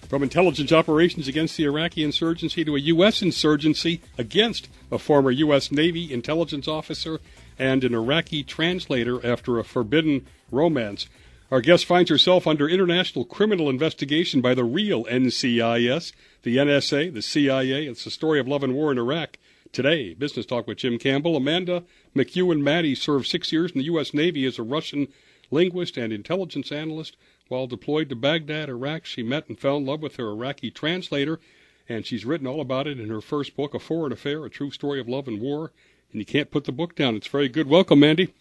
From intelligence operations against the Iraqi insurgency to a U.S. insurgency against a former U.S. Navy intelligence officer and an Iraqi translator after a forbidden romance. Our guest finds herself under international criminal investigation by the real NCIS, the NSA, the CIA. It's the story of love and war in Iraq. Today, Business Talk with Jim Campbell. Amanda Matti served 6 years in the U.S. Navy as a Russian linguist and intelligence analyst. While deployed to Baghdad, Iraq, she met and fell in love with her Iraqi translator, and she's written all about it in her first book, A Foreign Affair, A True Story of Love and War. And you can't put the book down. It's very good. Welcome, Mandy.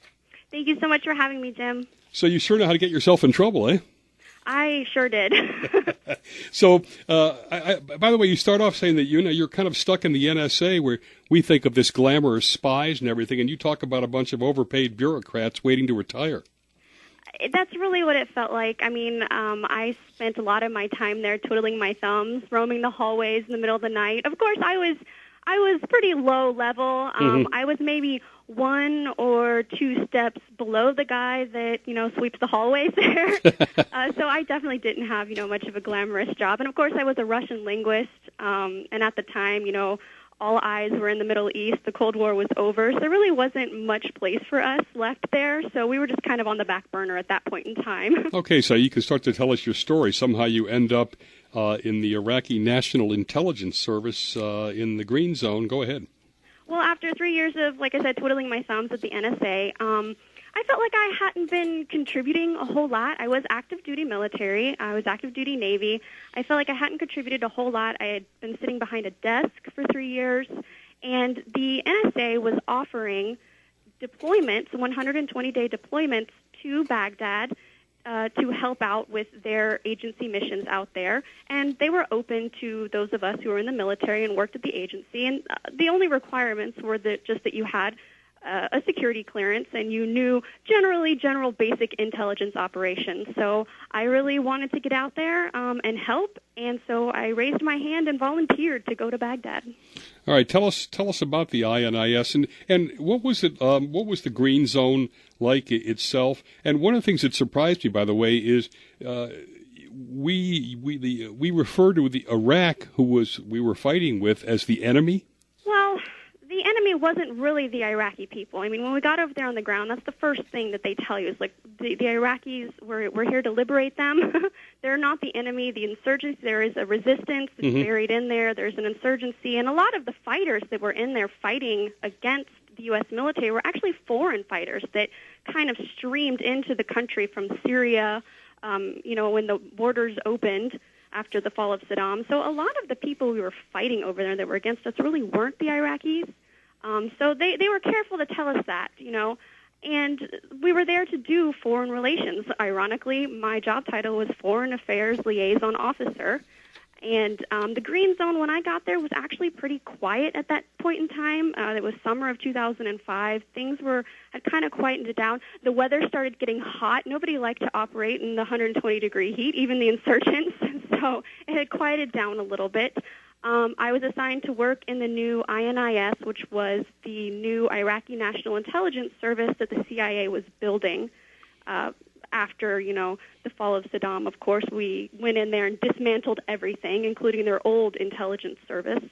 Thank you so much for having me, Jim. So you sure know how to get yourself in trouble, eh? I sure did. So, by the way, you start off saying that you're kind of stuck in the NSA, where we think of this glamorous spies and everything, and you talk about a bunch of overpaid bureaucrats waiting to retire. That's really what it felt like. I mean, I spent a lot of my time there twiddling my thumbs, roaming the hallways in the middle of the night. Of course, I was pretty low level. I was maybe 1 or 2 steps below the guy that, sweeps the hallways there. So I definitely didn't have, much of a glamorous job. And, of course, I was a Russian linguist. And at the time, all eyes were in the Middle East. The Cold War was over, so there really wasn't much place for us left there. So we were just kind of on the back burner at that point in time. Okay, so you can start to tell us your story. Somehow you end up in the Iraqi National Intelligence Service in the Green Zone. Go ahead. Well, after 3 years of, like I said, twiddling my thumbs at the NSA, I felt like I hadn't been contributing a whole lot. I was active duty military. I was active duty Navy. I felt like I hadn't contributed a whole lot. I had been sitting behind a desk for 3 years, and the NSA was offering deployments, 120-day deployments to Baghdad to help out with their agency missions out there. And they were open to those of us who were in the military and worked at the agency. And the only requirements were just that you had a security clearance, and you knew general basic intelligence operations. So I really wanted to get out there and help, and so I raised my hand and volunteered to go to Baghdad. All right, tell us about the INIS, and what was it? What was the Green Zone like itself? And one of the things that surprised me, by the way, is we refer to the Iraq we were fighting with as the enemy. Well, the enemy wasn't really the Iraqi people. I mean, when we got over there on the ground, that's the first thing that they tell you is, like, the Iraqis, we're here to liberate them. They're not the enemy. The insurgents, there is a resistance that's buried in there. There's an insurgency. And a lot of the fighters that were in there fighting against the U.S. military were actually foreign fighters that kind of streamed into the country from Syria, when the borders opened after the fall of Saddam. So a lot of the people we were fighting over there that were against us really weren't the Iraqis. So they were careful to tell us that, and we were there to do foreign relations. Ironically, my job title was Foreign Affairs Liaison Officer. And the Green Zone, when I got there, was actually pretty quiet at that point in time. It was summer of 2005. Things had kind of quietened down. The weather started getting hot. Nobody liked to operate in the 120-degree heat, even the insurgents. So it had quieted down a little bit. I was assigned to work in the new INIS, which was the new Iraqi National Intelligence Service that the CIA was building. After, the fall of Saddam, of course, we went in there and dismantled everything, including their old intelligence service.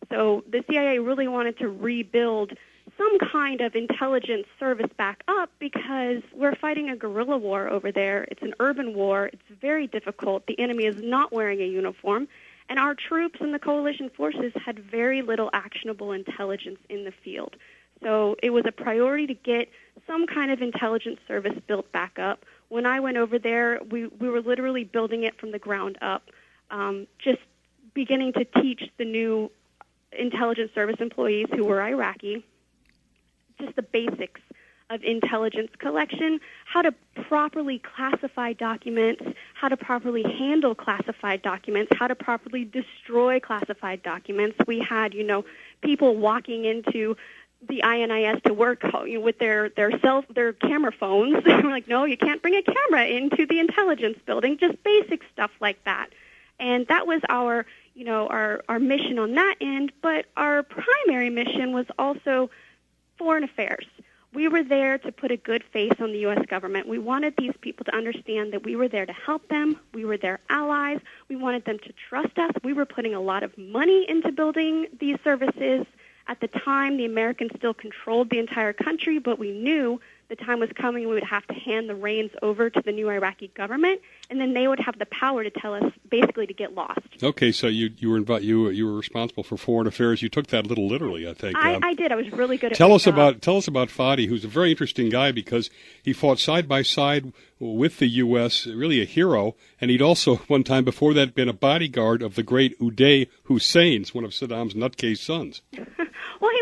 So the CIA really wanted to rebuild some kind of intelligence service back up because we're fighting a guerrilla war over there. It's an urban war. It's very difficult. The enemy is not wearing a uniform. And our troops and the coalition forces had very little actionable intelligence in the field. So it was a priority to get some kind of intelligence service built back up. When I went over there, we were literally building it from the ground up, just beginning to teach the new intelligence service employees who were Iraqi just the basics of intelligence collection, how to properly classify documents, how to properly handle classified documents, how to properly destroy classified documents. We had, people walking into the INIS to work with their camera phones. We're like, no, you can't bring a camera into the intelligence building, just basic stuff like that. And that was our mission on that end, but our primary mission was also foreign affairs. We were there to put a good face on the U.S. government. We wanted these people to understand that we were there to help them. We were their allies. We wanted them to trust us. We were putting a lot of money into building these services. At the time, the Americans still controlled the entire country, but we knew the time was coming we would have to hand the reins over to the new Iraqi government, and then they would have the power to tell us basically to get lost. Okay, so you were responsible for foreign affairs. You took that a little literally, I think. I did. I was really good at tell my us job. Tell us about Fadhil, who's a very interesting guy because he fought side by side with the U.S., really a hero, and he'd also one time before that been a bodyguard of the great Uday Hussein's, one of Saddam's nutcase sons. Well, he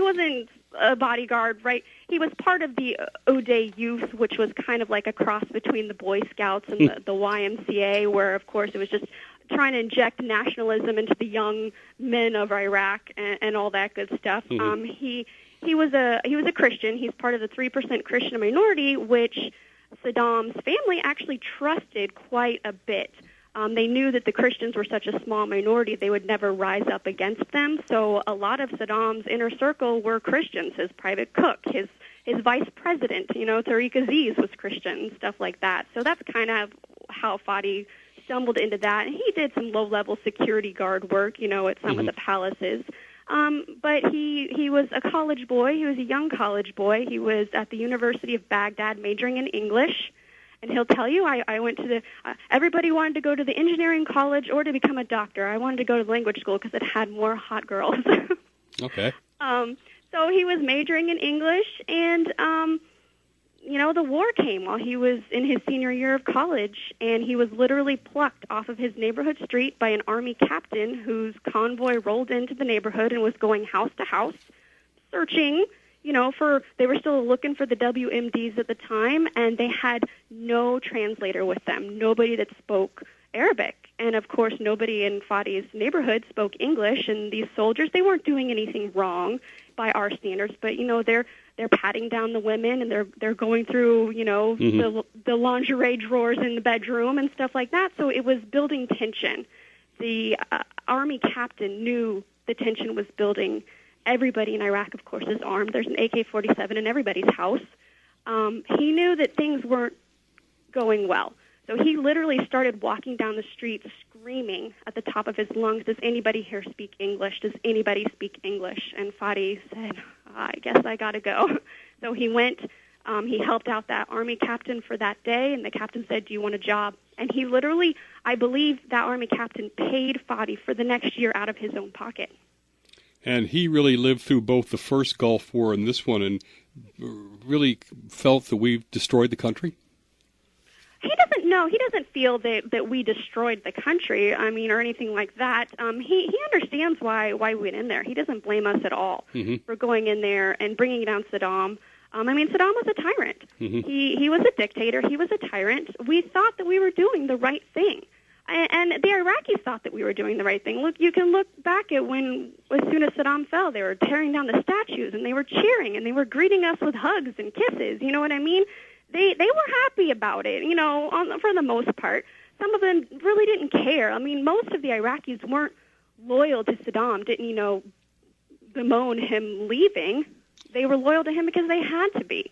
wasn't a bodyguard, right? He was part of the Uday Youth, which was kind of like a cross between the Boy Scouts and the YMCA, where, of course, it was just trying to inject nationalism into the young men of Iraq and all that good stuff. Mm-hmm. He was a Christian. He's part of the 3% Christian minority, which Saddam's family actually trusted quite a bit. They knew that the Christians were such a small minority, they would never rise up against them. So a lot of Saddam's inner circle were Christians. His private cook, his vice president, Tariq Aziz was Christian, stuff like that. So that's kind of how Fadhil stumbled into that. And he did some low-level security guard work, at some of the palaces. But he was a college boy. He was a young college boy. He was at the University of Baghdad majoring in English. And he'll tell you, I went to everybody wanted to go to the engineering college or to become a doctor. I wanted to go to the language school because it had more hot girls. Okay. So he was majoring in English, and, the war came while he was in his senior year of college, and he was literally plucked off of his neighborhood street by an army captain whose convoy rolled into the neighborhood and was going house to house, searching they were still looking for the WMDs at the time, and they had no translator with them, nobody that spoke Arabic. And, of course, nobody in Fadhil's neighborhood spoke English, and these soldiers, they weren't doing anything wrong by our standards, but, they're patting down the women, and they're going through, the lingerie drawers in the bedroom and stuff like that, so it was building tension. The army captain knew the tension was building. Everybody in Iraq, of course, is armed. There's an AK-47 in everybody's house. He knew that things weren't going well. So he literally started walking down the street screaming at the top of his lungs, "Does anybody here speak English? Does anybody speak English?" And Fadhil said, "I guess I got to go." So he went. He helped out that army captain for that day, and the captain said, "Do you want a job?" And he literally, I believe that army captain paid Fadhil for the next year out of his own pocket. And he really lived through both the first Gulf War and this one and really felt that we've destroyed the country? He doesn't feel that we destroyed the country, or anything like that. He understands why we went in there. He doesn't blame us at all for going in there and bringing down Saddam. Saddam was a tyrant. He was a dictator. He was a tyrant. We thought that we were doing the right thing. And the Iraqis thought that we were doing the right thing. Look, you can look back at as soon as Saddam fell, they were tearing down the statues, and they were cheering, and they were greeting us with hugs and kisses. You know what I mean? They were happy about it, for the most part. Some of them really didn't care. Most of the Iraqis weren't loyal to Saddam, didn't, bemoan him leaving. They were loyal to him because they had to be.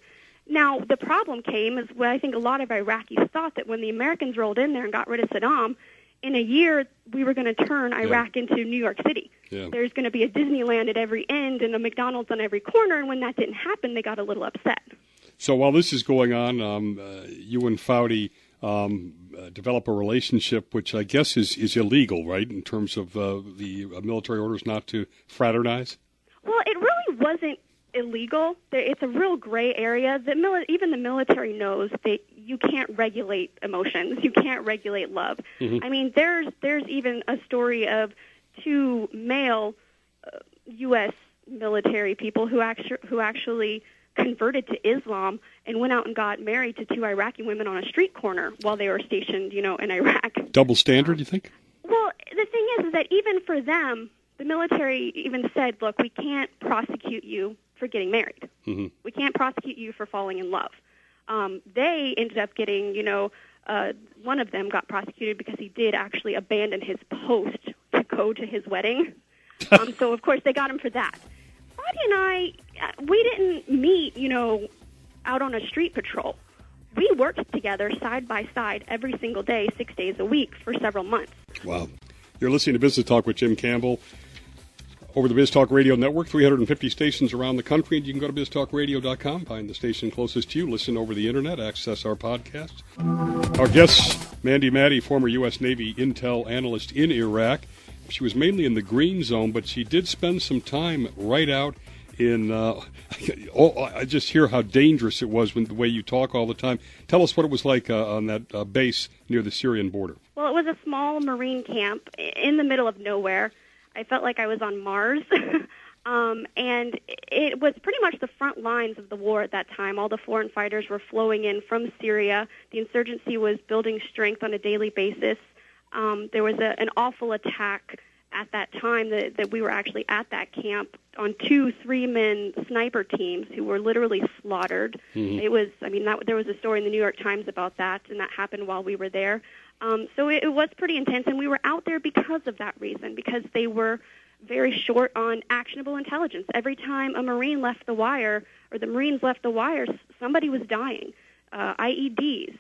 Now, the problem came is what I think a lot of Iraqis thought, that when the Americans rolled in there and got rid of Saddam, in a year we were going to turn Iraq into New York City. Yeah. There's going to be a Disneyland at every end and a McDonald's on every corner, and when that didn't happen, they got a little upset. So while this is going on, you and Fadhil develop a relationship which I guess is illegal, right, in terms of the military orders not to fraternize? Well, it really wasn't illegal. It's a real gray area. Even the military knows that you can't regulate emotions. You can't regulate love. There's even a story of two male U.S. military people who actually converted to Islam and went out and got married to two Iraqi women on a street corner while they were stationed, in Iraq. Double standard, you think? Well, the thing is that even for them, the military even said, look, we can't prosecute you for getting married. We can't prosecute you for falling in love. They ended up getting, one of them got prosecuted because he did actually abandon his post to go to his wedding. So, of course, they got him for that. Fadi and I, we didn't meet, out on a street patrol. We worked together side by side every single day, 6 days a week for several months. Wow. You're listening to Business Talk with Jim Campbell over the Biz Talk Radio Network, 350 stations around the country. And you can go to biztalkradio.com, find the station closest to you, listen over the Internet, access our podcasts. Our guest, Amanda Matti, former U.S. Navy intel analyst in Iraq. She was mainly in the green zone, but she did spend some time right out in, I just hear how dangerous it was the way you talk all the time. Tell us what it was like on that base near the Syrian border. Well, it was a small Marine camp in the middle of nowhere. I felt like I was on Mars. And it was pretty much the front lines of the war at that time. All the foreign fighters were flowing in from Syria. The insurgency was building strength on a daily basis. There was an awful attack at that time that we were actually at that camp on 2 3-man sniper teams who were literally slaughtered. Mm-hmm. It was, there was a story in the New York Times about that, and that happened while we were there. So it was pretty intense, and we were out there because of that reason, because they were very short on actionable intelligence. Every time a Marine left the wire, or the Marines left the wire, somebody was dying. IEDs,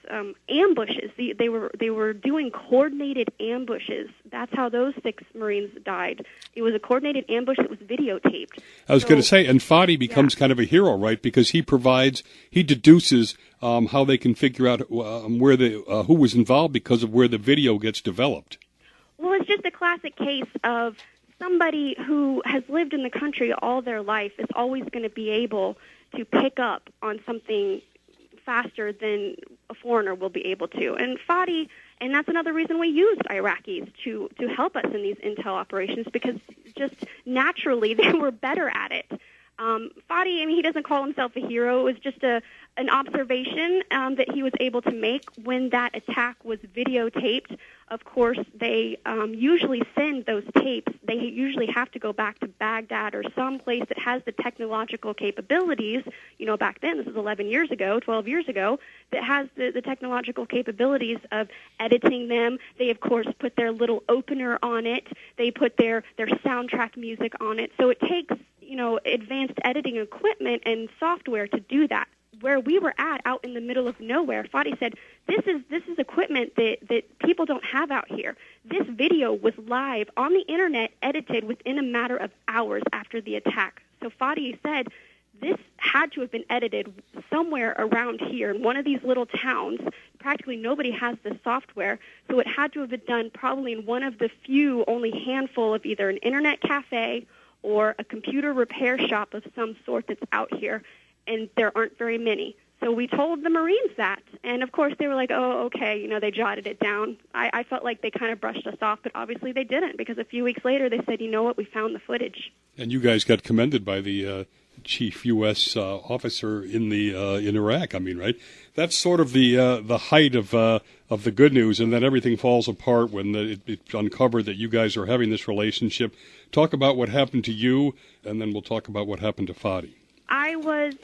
ambushes. They were doing coordinated ambushes. That's how those 6 Marines died. It was a coordinated ambush that was videotaped. I was going to say, and Fadi becomes kind of a hero, right? Because he deduces how they can figure out where who was involved because of where the video gets developed. Well, it's just a classic case of somebody who has lived in the country all their life is always going to be able to pick up on something faster than a foreigner will be able to. And Fadi, and that's another reason we used Iraqis to help us in these intel operations, because just naturally they were better at it. Fadi, he doesn't call himself a hero. It was just an observation that he was able to make when that attack was videotaped. Of course, they usually send those tapes. They usually have to go back to Baghdad or some place that has the technological capabilities. Back then, this is 11 years ago, 12 years ago, that has the technological capabilities of editing them. They, of course, put their little opener on it. They put their soundtrack music on it. So it takes, advanced editing equipment and software to do that. Where we were out in the middle of nowhere, Fadi said, this is equipment that people don't have out here. This video was live on the Internet, edited within a matter of hours after the attack. So Fadi said, this had to have been edited somewhere around here in one of these little towns. Practically nobody has this software, so it had to have been done probably in one of the few, only handful of either an Internet cafe or a computer repair shop of some sort that's out here. And there aren't very many. So we told the Marines that. And, of course, they were like, oh, okay, they jotted it down. I felt like they kind of brushed us off, but obviously they didn't, because a few weeks later they said, you know what, we found the footage. And you guys got commended by the chief U.S. Officer in Iraq, right? That's sort of the height of the good news, and then everything falls apart when it's uncovered that you guys are having this relationship. Talk about what happened to you, and then we'll talk about what happened to Fadi. I was,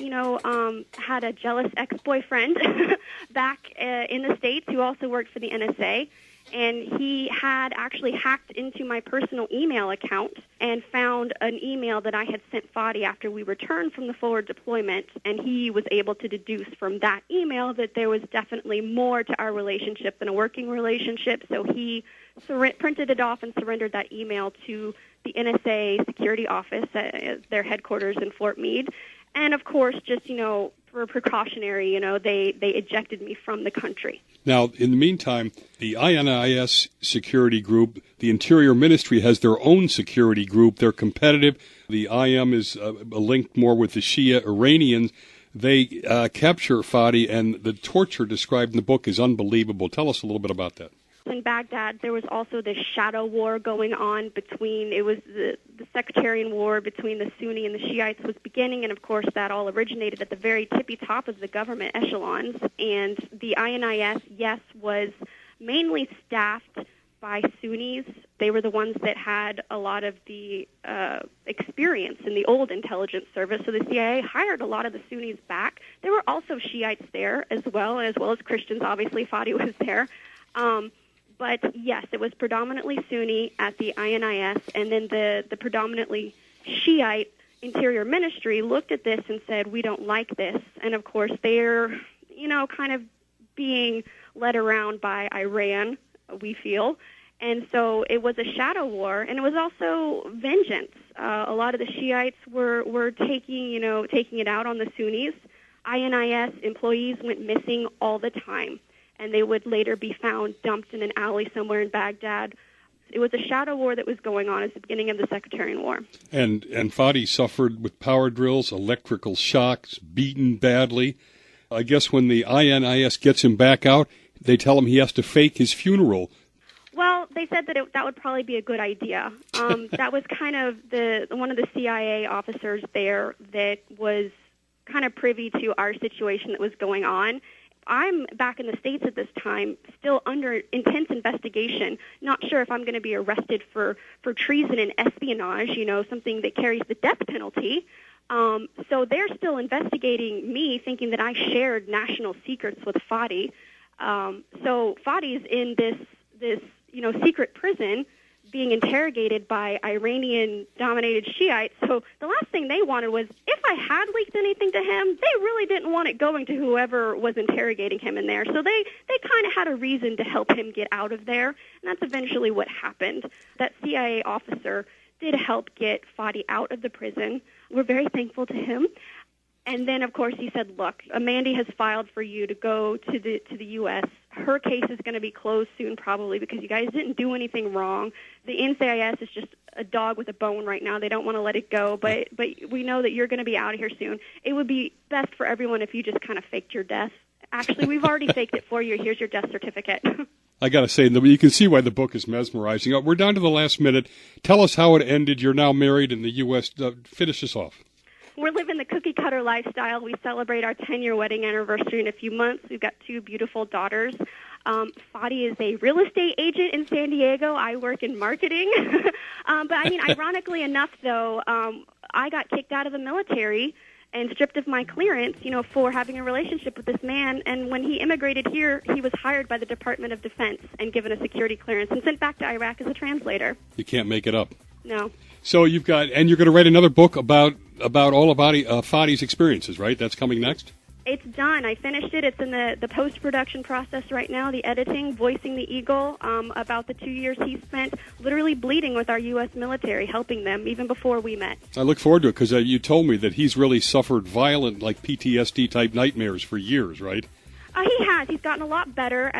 had a jealous ex-boyfriend back in the States who also worked for the NSA, and he had actually hacked into my personal email account and found an email that I had sent Fadi after we returned from the forward deployment, and he was able to deduce from that email that there was definitely more to our relationship than a working relationship, so he printed it off and surrendered that email to the NSA security office at their headquarters in Fort Meade. And, of course, just, for precautionary, they ejected me from the country. Now, in the meantime, the INIS security group, the Interior Ministry has their own security group. They're competitive. The IM is linked more with the Shia Iranians. They capture Fadi, and the torture described in the book is unbelievable. Tell us a little bit about that. In Baghdad, there was also this shadow war going on it was the sectarian war between the Sunni and the Shiites was beginning, and of course that all originated at the very tippy top of the government echelons. And the INIS, yes, was mainly staffed by Sunnis. They were the ones that had a lot of the experience in the old intelligence service, so the CIA hired a lot of the Sunnis back. There were also Shiites there as well as Christians. Obviously, Fadi was there. But, yes, it was predominantly Sunni at the INIS, and then the predominantly Shiite Interior Ministry looked at this and said, we don't like this. And, of course, they're, kind of being led around by Iran, we feel. And so it was a shadow war, and it was also vengeance. A lot of the Shiites were taking it out on the Sunnis. INIS employees went missing all the time, and they would later be found dumped in an alley somewhere in Baghdad. It was a shadow war that was going on at the beginning of the Sectarian War. And Fadhil suffered with power drills, electrical shocks, beaten badly. I guess when the INIS gets him back out, they tell him he has to fake his funeral. Well, they said that that would probably be a good idea. That was kind of one of the CIA officers there that was kind of privy to our situation that was going on. I'm back in the States at this time, still under intense investigation, not sure if I'm going to be arrested for treason and espionage, something that carries the death penalty. So they're still investigating me, thinking that I shared national secrets with Fadhil. So Fadhil's in this secret prison being interrogated by Iranian-dominated Shiites. So the last thing they wanted was, if I had leaked anything to him, they really didn't want it going to whoever was interrogating him in there. So they kind of had a reason to help him get out of there, and that's eventually what happened. That CIA officer did help get Fadhil out of the prison. We're very thankful to him. And then, of course, he said, look, Amanda has filed for you to go to the U.S. Her case is going to be closed soon probably because you guys didn't do anything wrong. The NCIS is just a dog with a bone right now. They don't want to let it go, but we know that you're going to be out of here soon. It would be best for everyone if you just kind of faked your death. Actually, we've already faked it for you. Here's your death certificate. I got to say, you can see why the book is mesmerizing. We're down to the last minute. Tell us how it ended. You're now married in the U.S. Finish us off. We're living the cookie-cutter lifestyle. We celebrate our 10-year wedding anniversary in a few months. We've got 2 beautiful daughters. Fadhil is a real estate agent in San Diego. I work in marketing. But, ironically enough, though, I got kicked out of the military and stripped of my clearance, for having a relationship with this man. And when he immigrated here, he was hired by the Department of Defense and given a security clearance and sent back to Iraq as a translator. You can't make it up. No. So you're going to write another book about all of Fadhil's experiences, right? That's coming next? It's done. I finished it. It's in the post-production process right now, the editing, voicing the Eagle, about the 2 years he spent literally bleeding with our U.S. military, helping them even before we met. I look forward to it because you told me that he's really suffered violent, PTSD-type nightmares for years, right? He has. He's gotten a lot better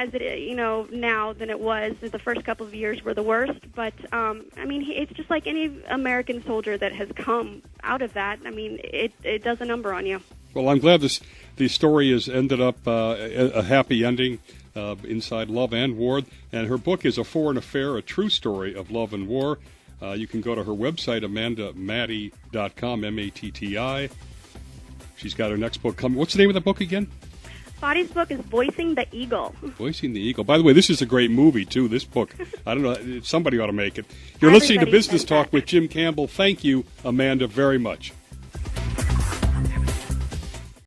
now than it was. The first couple of years were the worst. But, it's just like any American soldier that has come out of that. It does a number on you. Well, I'm glad the story has ended up a happy ending inside Love and War. And her book is A Foreign Affair, a true story of love and war. You can go to her website, amandamatti.com, M-A-T-T-I. She's got her next book coming. What's the name of the book again? Fadhil's book is Voicing the Eagle. Voicing the Eagle. By the way, this is a great movie, too, this book. I don't know. Somebody ought to make it. You're listening to Business Talk with Jim Campbell. Thank you, Amanda, very much.